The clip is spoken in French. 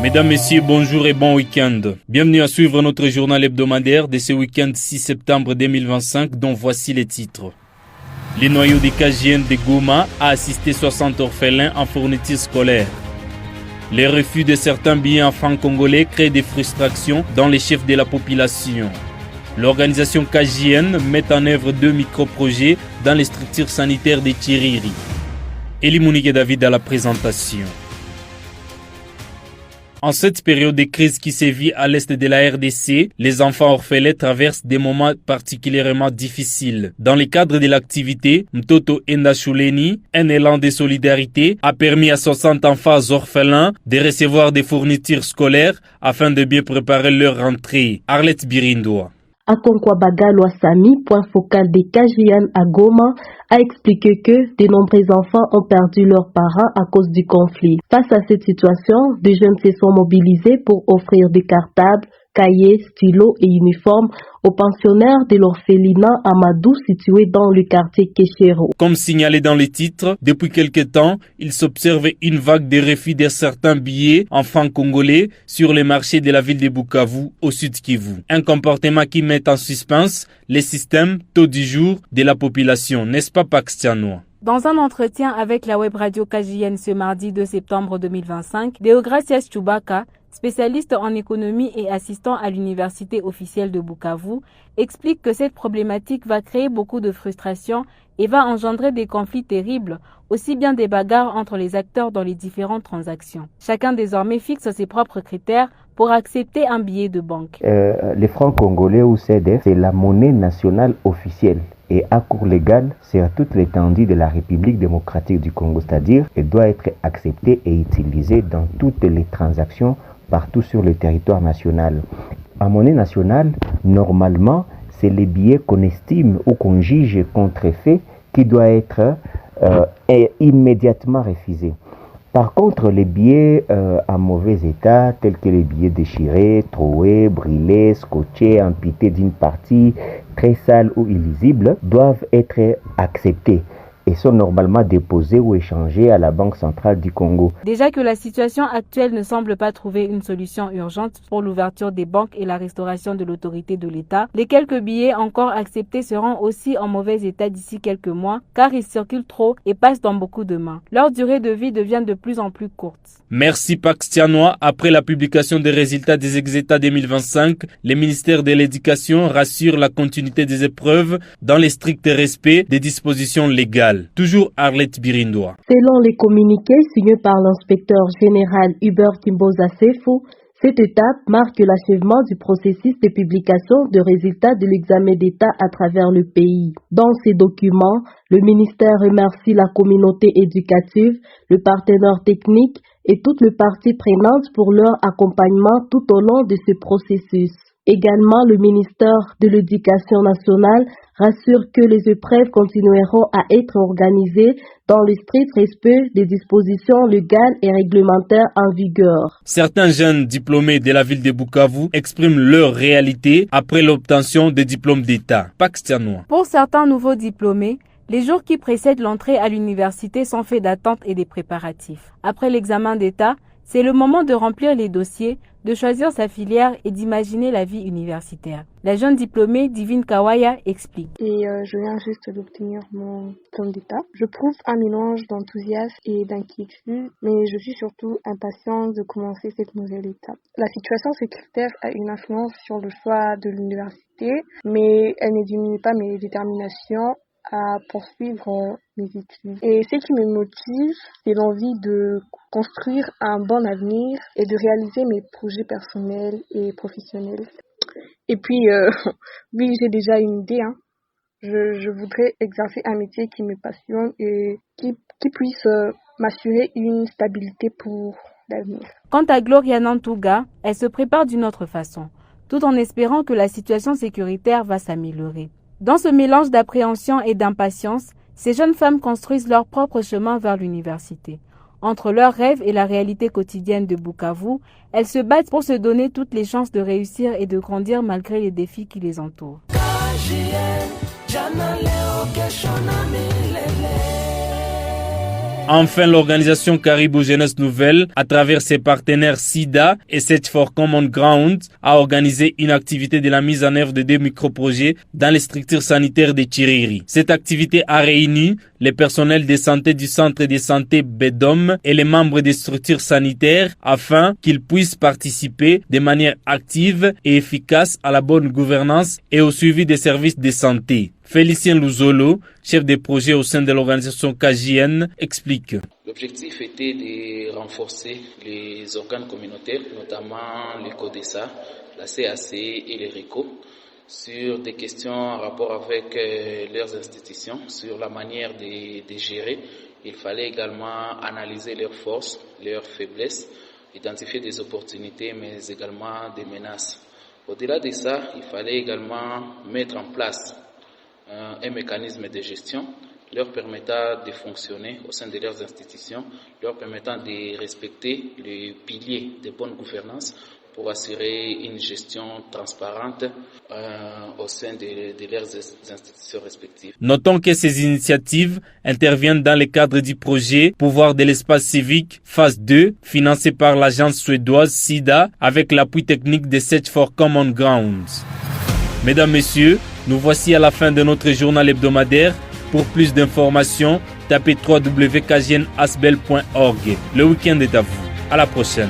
Mesdames, Messieurs, bonjour et bon week-end. Bienvenue à suivre notre journal hebdomadaire de ce week-end 6 septembre 2025 dont voici les titres. Les noyaux des KGN de Goma a assisté 60 orphelins en fourniture scolaire. Les refus de certains billets en francs congolais créent des frustrations dans les chefs de la population. L'organisation KGN met en œuvre 2 micro-projets dans les structures sanitaires de Tiriri. Eli Mounique David à la présentation. En cette période de crise qui sévit à l'est de la RDC, les enfants orphelins traversent des moments particulièrement difficiles. Dans le cadre de l'activité Mtoto Enda Shuleni, un élan de solidarité a permis à 60 enfants orphelins de recevoir des fournitures scolaires afin de bien préparer leur rentrée. Arlette Birindoa. Akonkwa Bagalo Asami, point focal des KGN à Goma, a expliqué que de nombreux enfants ont perdu leurs parents à cause du conflit. Face à cette situation, des jeunes se sont mobilisés pour offrir des cartables, cahiers, stylos et uniformes aux pensionnaires de l'orphelinat Amadou situé dans le quartier Keshero. Comme signalé dans le titre, depuis quelque temps, il s'observe une vague de refus de certains billets en francs congolais sur les marchés de la ville de Bukavu au sud Kivu. Un comportement qui met en suspens les systèmes taux du jour de la population, n'est-ce pas Paxtianois? Dans un entretien avec la web radio KJN ce mardi 2 septembre 2025, Deogracias Chubaka, spécialiste en économie et assistant à l'université officielle de Bukavu, explique que cette problématique va créer beaucoup de frustration et va engendrer des conflits terribles, aussi bien des bagarres entre les acteurs dans les différentes transactions. Chacun désormais fixe ses propres critères pour accepter un billet de banque. Les francs congolais ou CEDEF, c'est la monnaie nationale officielle. Et à cours légal, c'est à toute l'étendue de la République démocratique du Congo, c'est-à-dire qu'elle doit être acceptée et utilisée dans toutes les transactions partout sur le territoire national. En monnaie nationale, normalement, c'est les billets qu'on estime ou qu'on juge contrefaits qui doivent être immédiatement refusés. Par contre, les billets en mauvais état, tels que les billets déchirés, troués, brûlés, scotchés, amputés d'une partie, très sales ou illisibles, doivent être acceptés et sont normalement déposés ou échangés à la Banque centrale du Congo. Déjà que la situation actuelle ne semble pas trouver une solution urgente pour l'ouverture des banques et la restauration de l'autorité de l'État, les quelques billets encore acceptés seront aussi en mauvais état d'ici quelques mois car ils circulent trop et passent dans beaucoup de mains. Leur durée de vie devient de plus en plus courte. Merci Paxtianois. Après la publication des résultats des exétats 2025, le ministère de l'Éducation rassure la continuité des épreuves dans le strict respect des dispositions légales. Toujours Arlette Birindoa. Selon les communiqués signés par l'inspecteur général Hubert Kimboza Sefou, cette étape marque l'achèvement du processus de publication de résultats de l'examen d'État à travers le pays. Dans ces documents, le ministère remercie la communauté éducative, le partenaire technique et toutes les parties prenantes pour leur accompagnement tout au long de ce processus. Également, le ministère de l'Éducation nationale rassure que les épreuves continueront à être organisées dans le strict respect des dispositions légales et réglementaires en vigueur. Certains jeunes diplômés de la ville de Bukavu expriment leur réalité après l'obtention des diplômes d'État. Paxtianois. Pour certains nouveaux diplômés, les jours qui précèdent l'entrée à l'université sont faits d'attente et des préparatifs. Après l'examen d'État, c'est le moment de remplir les dossiers, de choisir sa filière et d'imaginer la vie universitaire. La jeune diplômée Divine Kawaya explique. Je viens juste d'obtenir mon diplôme d'État. Je prouve un mélange d'enthousiasme et d'inquiétude, mais je suis surtout impatiente de commencer cette nouvelle étape. La situation sécuritaire a une influence sur le choix de l'université, mais elle ne diminue pas mes déterminations à poursuivre mes études. Et ce qui me motive, c'est l'envie de construire un bon avenir et de réaliser mes projets personnels et professionnels. Et puis, oui, j'ai déjà une idée. Je voudrais exercer un métier qui me passionne et qui puisse m'assurer une stabilité pour l'avenir. Quant à Gloria Nantuga, elle se prépare d'une autre façon, tout en espérant que la situation sécuritaire va s'améliorer. Dans ce mélange d'appréhension et d'impatience, ces jeunes femmes construisent leur propre chemin vers l'université. Entre leurs rêves et la réalité quotidienne de Bukavu, elles se battent pour se donner toutes les chances de réussir et de grandir malgré les défis qui les entourent. Enfin, l'organisation Caribou Jeunesse Nouvelle, à travers ses partenaires SIDA et Search for Common Ground, a organisé une activité de la mise en œuvre de 2 microprojets dans les structures sanitaires de Chiriri. Cette activité a réuni les personnels de santé du centre de santé Bedom et les membres des structures sanitaires afin qu'ils puissent participer de manière active et efficace à la bonne gouvernance et au suivi des services de santé. Félicien Luzolo, chef de projet au sein de l'organisation KJN, explique. L'objectif était de renforcer les organes communautaires, notamment les CODESA, la CAC et les RECO, sur des questions en rapport avec leurs institutions, sur la manière de gérer. Il fallait également analyser leurs forces, leurs faiblesses, identifier des opportunités, mais également des menaces. Au-delà de ça, il fallait également mettre en place un mécanisme de gestion leur permettant de fonctionner au sein de leurs institutions, leur permettant de respecter les piliers de bonne gouvernance pour assurer une gestion transparente au sein de leurs institutions respectives. Notons que ces initiatives interviennent dans le cadre du projet Pouvoir de l'espace civique phase 2, financé par l'agence suédoise SIDA avec l'appui technique de Search for Common Ground. Mesdames, Messieurs, nous voici à la fin de notre journal hebdomadaire. Pour plus d'informations, tapez www.kjnasbel.org. Le week-end est à vous. À la prochaine.